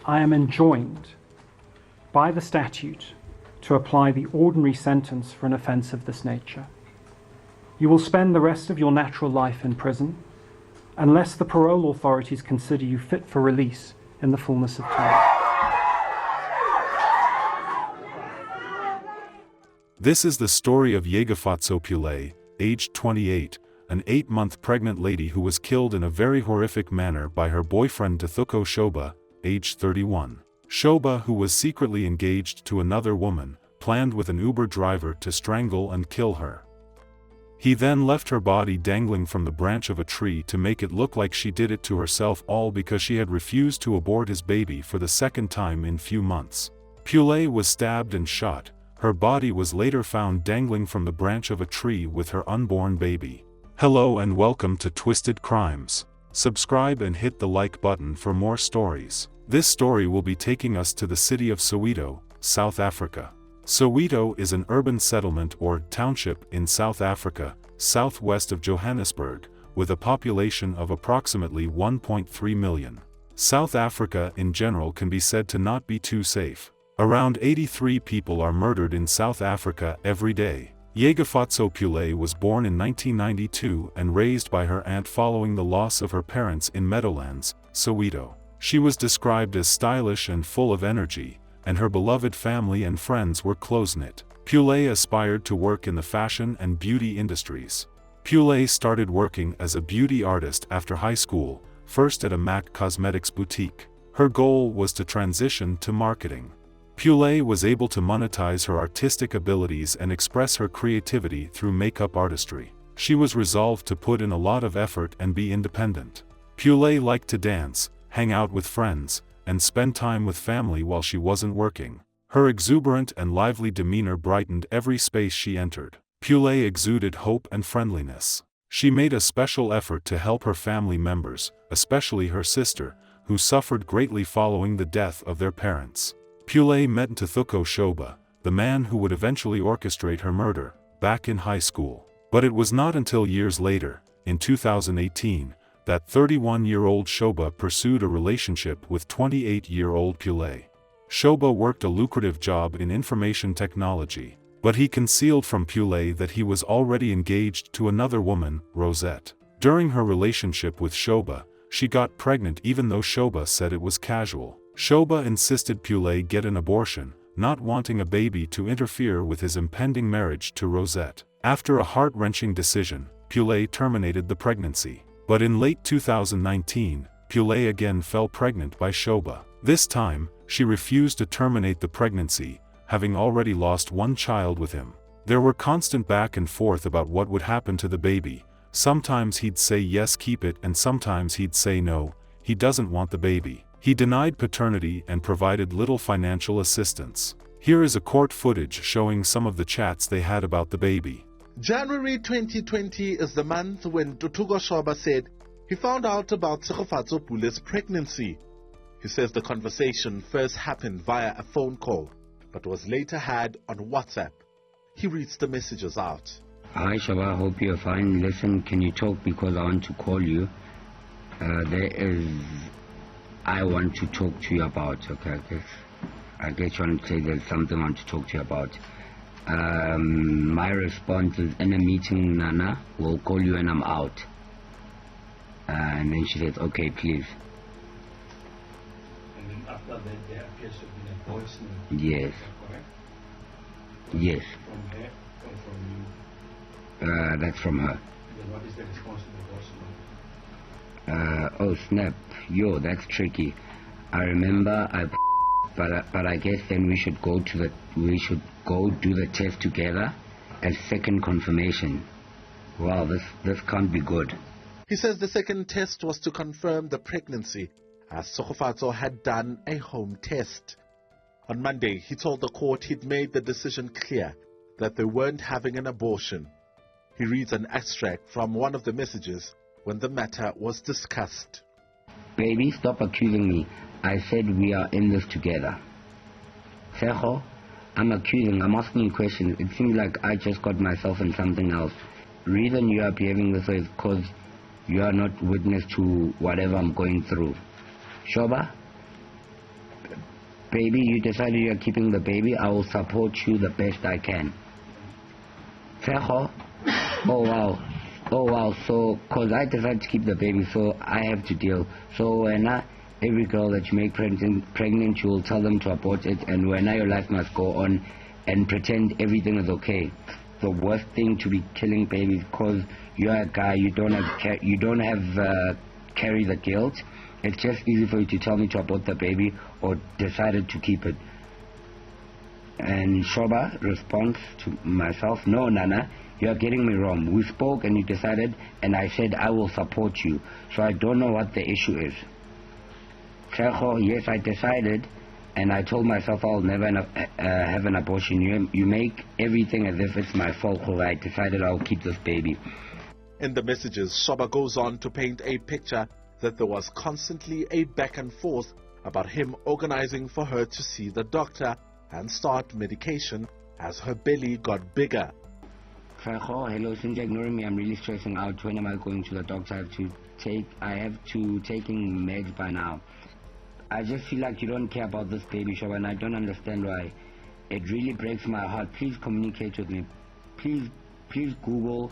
I am enjoined by the statute to apply the ordinary sentence for an offence of this nature. You will spend the rest of your natural life in prison unless the parole authorities consider you fit for release in the fullness of time. This is the story of Tshegofatso Pule, aged 28, an 8-month pregnant lady who was killed in a very horrific manner by her boyfriend Ntuthuko Shoba, aged 31. Shoba, who was secretly engaged to another woman, planned with an Uber driver to strangle and kill her. He then left her body dangling from the branch of a tree to make it look like she did it to herself, all because she had refused to abort his baby for the second time in few months. Pule was stabbed and shot. Her body was later found dangling from the branch of a tree with her unborn baby. Hello and welcome to Twisted Crimes. Subscribe and hit the like button for more stories. This story will be taking us to the city of Soweto, South Africa. Soweto is an urban settlement or township in South Africa, southwest of Johannesburg, with a population of approximately 1.3 million. South Africa in general can be said to not be too safe. Around 83 people are murdered in South Africa every day. Tshegofatso Pule was born in 1992 and raised by her aunt following the loss of her parents in Meadowlands, Soweto. She was described as stylish and full of energy, and her beloved family and friends were close-knit. Pule aspired to work in the fashion and beauty industries. Pule started working as a beauty artist after high school, first at a MAC cosmetics boutique. Her goal was to transition to marketing. Pule was able to monetize her artistic abilities and express her creativity through makeup artistry. She was resolved to put in a lot of effort and be independent. Pule liked to dance, hang out with friends, and spend time with family while she wasn't working. Her exuberant and lively demeanor brightened every space she entered. Pule exuded hope and friendliness. She made a special effort to help her family members, especially her sister, who suffered greatly following the death of their parents. Pule met Ntuthuko Shoba, the man who would eventually orchestrate her murder, back in high school. But it was not until years later, in 2018, that 31-year-old Shoba pursued a relationship with 28-year-old Pule. Shoba worked a lucrative job in information technology, but he concealed from Pule that he was already engaged to another woman, Rosette. During her relationship with Shoba, she got pregnant even though Shoba said it was casual. Shoba insisted Pule get an abortion, not wanting a baby to interfere with his impending marriage to Rosette. After a heart-wrenching decision, Pule terminated the pregnancy. But in late 2019, Pule again fell pregnant by Shoba. This time, she refused to terminate the pregnancy, having already lost one child with him. There were constant back and forth about what would happen to the baby. Sometimes he'd say yes, keep it, and sometimes he'd say no, he doesn't want the baby. He denied paternity and provided little financial assistance. Here is a court footage showing some of the chats they had about the baby. January 2020 is the month when Ntuthuko Shoba said he found out about Tshegofatso Pule's pregnancy. He says the conversation first happened via a phone call, but was later had on WhatsApp. He reads the messages out. Hi Shoba, I hope you're fine. Listen, can you talk because I want to call you. I want to talk to you about, okay, I guess you want to say there's something I want to talk to you about. My response is, in a meeting, Nana, we'll call you when I'm out. And then she says, okay, please. And then after that, there appears to be a voice note. Yes. Correct? Yes. From her or from you? That's from her. Then what is the response to the voice note? Oh snap, yo, that's tricky. I remember but I guess then we should go do the test together as second confirmation. Wow, this can't be good. He says the second test was to confirm the pregnancy, as Tshegofatso had done a home test. On Monday, he told the court he'd made the decision clear that they weren't having an abortion. He reads an extract from one of the messages when the matter was discussed. Baby, stop accusing me. I said we are in this together. Tshego, I'm asking you questions. It seems like I just got myself in something else. Reason you are behaving this way is because you are not witness to whatever I'm going through. Shoba, baby, you decided you're keeping the baby, I will support you the best I can. Tshegofatso? Oh wow, so, cause I decided to keep the baby, so I have to deal. So when every girl that you make pregnant, you will tell them to abort it, and when your life must go on and pretend everything is okay. The worst thing to be killing babies, cause you're a guy, you don't have carry the guilt. It's just easy for you to tell me to abort the baby or decided to keep it. And Shoba responds to myself, no Nana, you are getting me wrong. We spoke and you decided, and I said I will support you. So I don't know what the issue is. Yes, I decided, and I told myself I'll never have an abortion. You make everything as if it's my fault, because I decided I'll keep this baby. In the messages, Shoba goes on to paint a picture that there was constantly a back and forth about him organizing for her to see the doctor and start medication as her belly got bigger. Hello, since you're ignoring me, I'm really stressing out. When am I going to the doctor? I have to taking meds by now. I just feel like you don't care about this baby, Shoba, and I don't understand why. It really breaks my heart. Please communicate with me. Please Google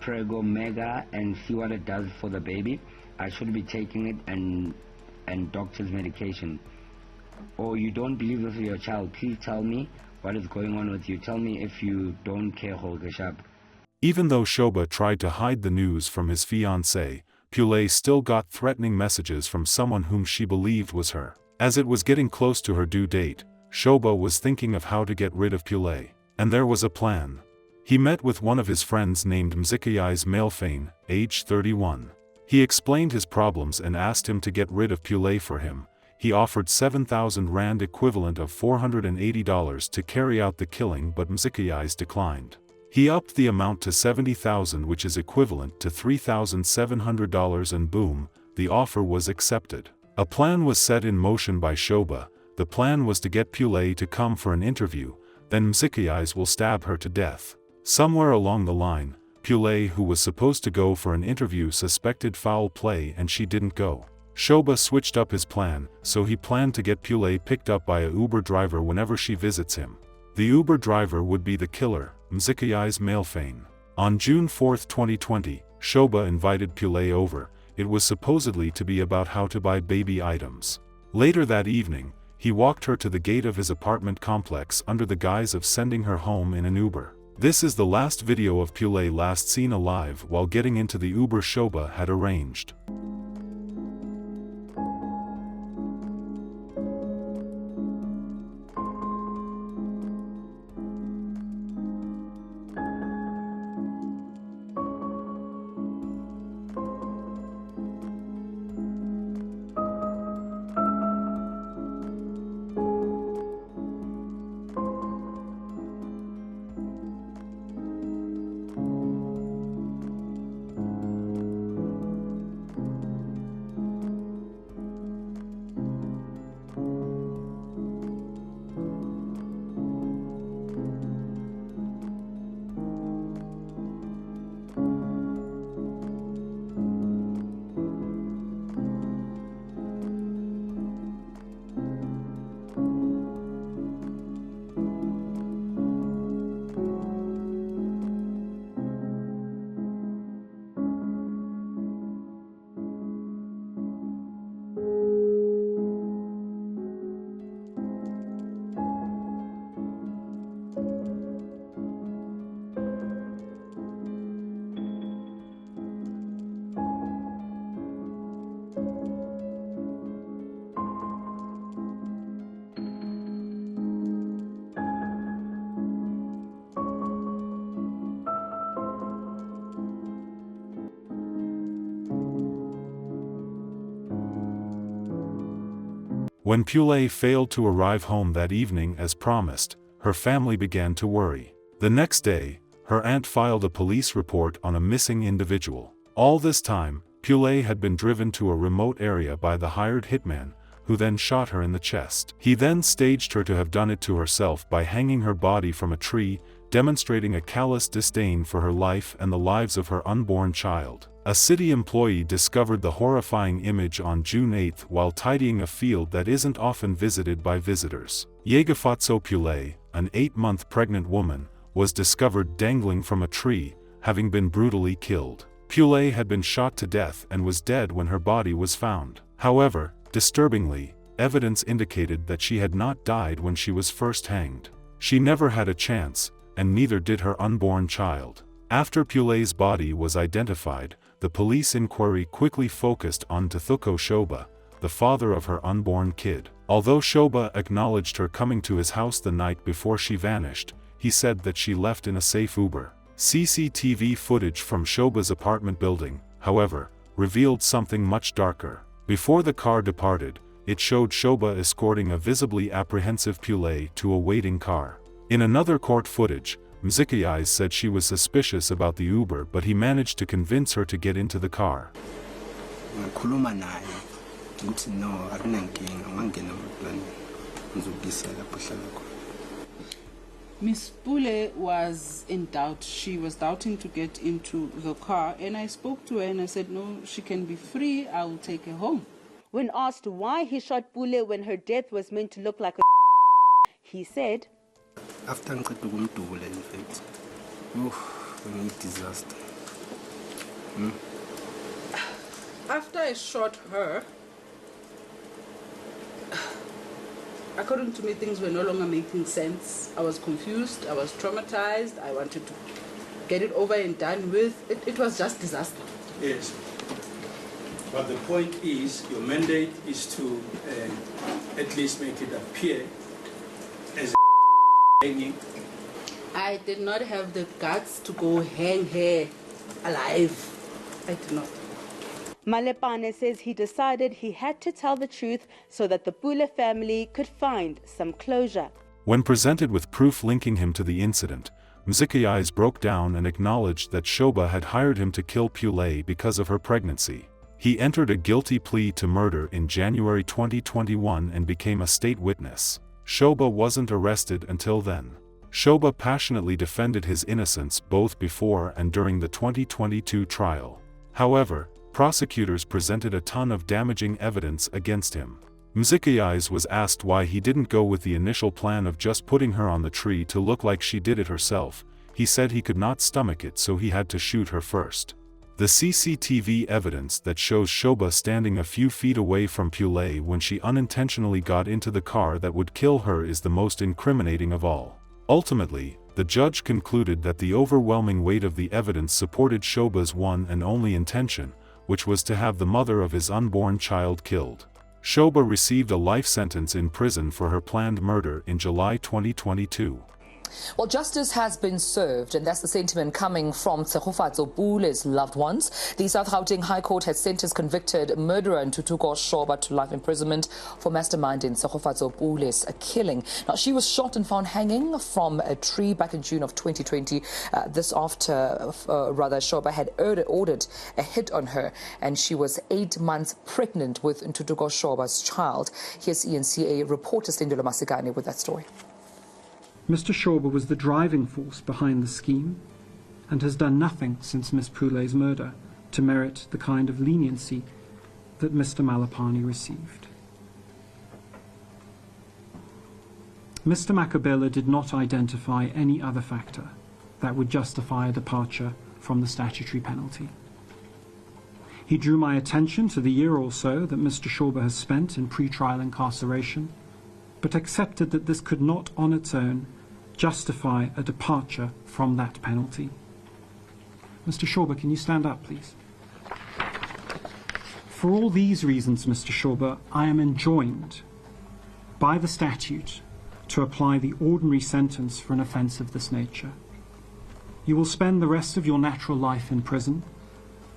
Prego Mega and see what it does for the baby. I should be taking it and doctor's medication. Or you don't believe this is your child. Please tell me what is going on with you. Tell me if you don't care, Holgeshab. Even though Shoba tried to hide the news from his fiancée, Pule still got threatening messages from someone whom she believed was her. As it was getting close to her due date, Shoba was thinking of how to get rid of Pule, and there was a plan. He met with one of his friends named Mzikayai's Malefane, age 31. He explained his problems and asked him to get rid of Pule for him. He offered 7,000 rand equivalent of $480 to carry out the killing, but Mzikayai's declined. He upped the amount to 70,000, which is equivalent to $3,700, and boom, the offer was accepted. A plan was set in motion by Shoba. The plan was to get Pule to come for an interview, then Mzikayai's will stab her to death. Somewhere along the line, Pule, who was supposed to go for an interview, suspected foul play and she didn't go. Shoba switched up his plan, so he planned to get Pule picked up by a Uber driver whenever she visits him. The Uber driver would be the killer, Mzikayai's Malefane. On June 4, 2020, Shoba invited Pule over. It was supposedly to be about how to buy baby items. Later that evening, he walked her to the gate of his apartment complex under the guise of sending her home in an Uber. This is the last video of Pule last seen alive while getting into the Uber Shoba had arranged. When Pule failed to arrive home that evening as promised, her family began to worry. The next day, her aunt filed a police report on a missing individual. All this time, Pule had been driven to a remote area by the hired hitman, who then shot her in the chest. He then staged her to have done it to herself by hanging her body from a tree, demonstrating a callous disdain for her life and the lives of her unborn child. A city employee discovered the horrifying image on June 8 while tidying a field that isn't often visited by visitors. Tshegofatso Pule, an 8-month pregnant woman, was discovered dangling from a tree, having been brutally killed. Pule had been shot to death and was dead when her body was found. However, disturbingly, evidence indicated that she had not died when she was first hanged. She never had a chance, and neither did her unborn child. After Pule's body was identified, the police inquiry quickly focused on Ntuthuko Shoba, the father of her unborn kid. Although Shoba acknowledged her coming to his house the night before she vanished, he said that she left in a safe Uber. CCTV footage from Shoba's apartment building, however, revealed something much darker. Before the car departed, it showed Shoba escorting a visibly apprehensive Pule to a waiting car. In another court footage, Mzikiyai said she was suspicious about the Uber, but he managed to convince her to get into the car. Miss Pule was in doubt. She was doubting to get into the car, and I spoke to her and I said, no, she can be free, I will take her home. When asked why he shot Pule when her death was meant to look like a he said, after in fact, disaster. After I shot her, according to me, things were no longer making sense. I was confused, I was traumatized, I wanted to get it over and done with. It was just disaster. Yes. But the point is, your mandate is to at least make it appear as hanging. I did not have the guts to go hang her alive. I did not. Malepane says he decided he had to tell the truth so that the Pule family could find some closure. When presented with proof linking him to the incident, Mzikiyai broke down and acknowledged that Shoba had hired him to kill Pule because of her pregnancy. He entered a guilty plea to murder in January 2021 and became a state witness. Shoba wasn't arrested until then. Shoba passionately defended his innocence both before and during the 2022 trial. However, prosecutors presented a ton of damaging evidence against him. Mzikiyai was asked why he didn't go with the initial plan of just putting her on the tree to look like she did it herself. He said he could not stomach it, so he had to shoot her first. The CCTV evidence that shows Shoba standing a few feet away from Pule when she unintentionally got into the car that would kill her is the most incriminating of all. Ultimately, the judge concluded that the overwhelming weight of the evidence supported Shoba's one and only intention, which was to have the mother of his unborn child killed. Shoba received a life sentence in prison for her planned murder in July 2022. Well, justice has been served, and that's the sentiment coming from Tshegofatso Pule's loved ones. The South Gauteng High Court has sentenced convicted murderer Ntuthuko Shoba to life imprisonment for masterminding Tshegofatso Pule's killing. Now, she was shot and found hanging from a tree back in June of 2020. This after, Shoba had ordered a hit on her, and she was 8 months pregnant with Ntuthuko Shoba's child. Here's ENCA reporter Stendolo Masigane with that story. Mr. Shoba was the driving force behind the scheme and has done nothing since Miss Pule's murder to merit the kind of leniency that Mr. Malepane received. Mr. Makabela did not identify any other factor that would justify a departure from the statutory penalty. He drew my attention to the year or so that Mr. Shoba has spent in pre-trial incarceration, but accepted that this could not on its own justify a departure from that penalty. Mr. Shoba, can you stand up, please? For all these reasons, Mr. Shoba, I am enjoined by the statute to apply the ordinary sentence for an offence of this nature. You will spend the rest of your natural life in prison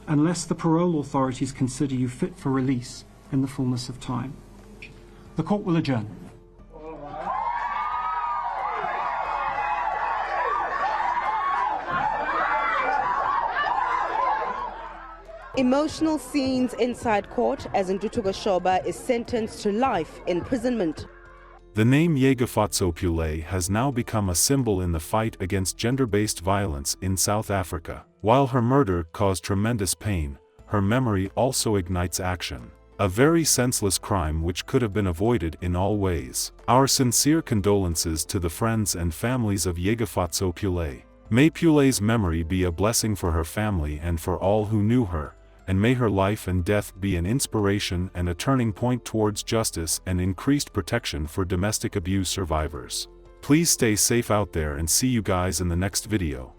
unless the parole authorities consider you fit for release in the fullness of time. The court will adjourn. Emotional scenes inside court as Ntuthuko Shoba is sentenced to life imprisonment. The name Tshegofatso Pule has now become a symbol in the fight against gender-based violence in South Africa. While her murder caused tremendous pain, her memory also ignites action. A very senseless crime which could have been avoided in all ways. Our sincere condolences to the friends and families of Tshegofatso Pule. May Pule's memory be a blessing for her family and for all who knew her, and may her life and death be an inspiration and a turning point towards justice and increased protection for domestic abuse survivors. Please stay safe out there and see you guys in the next video.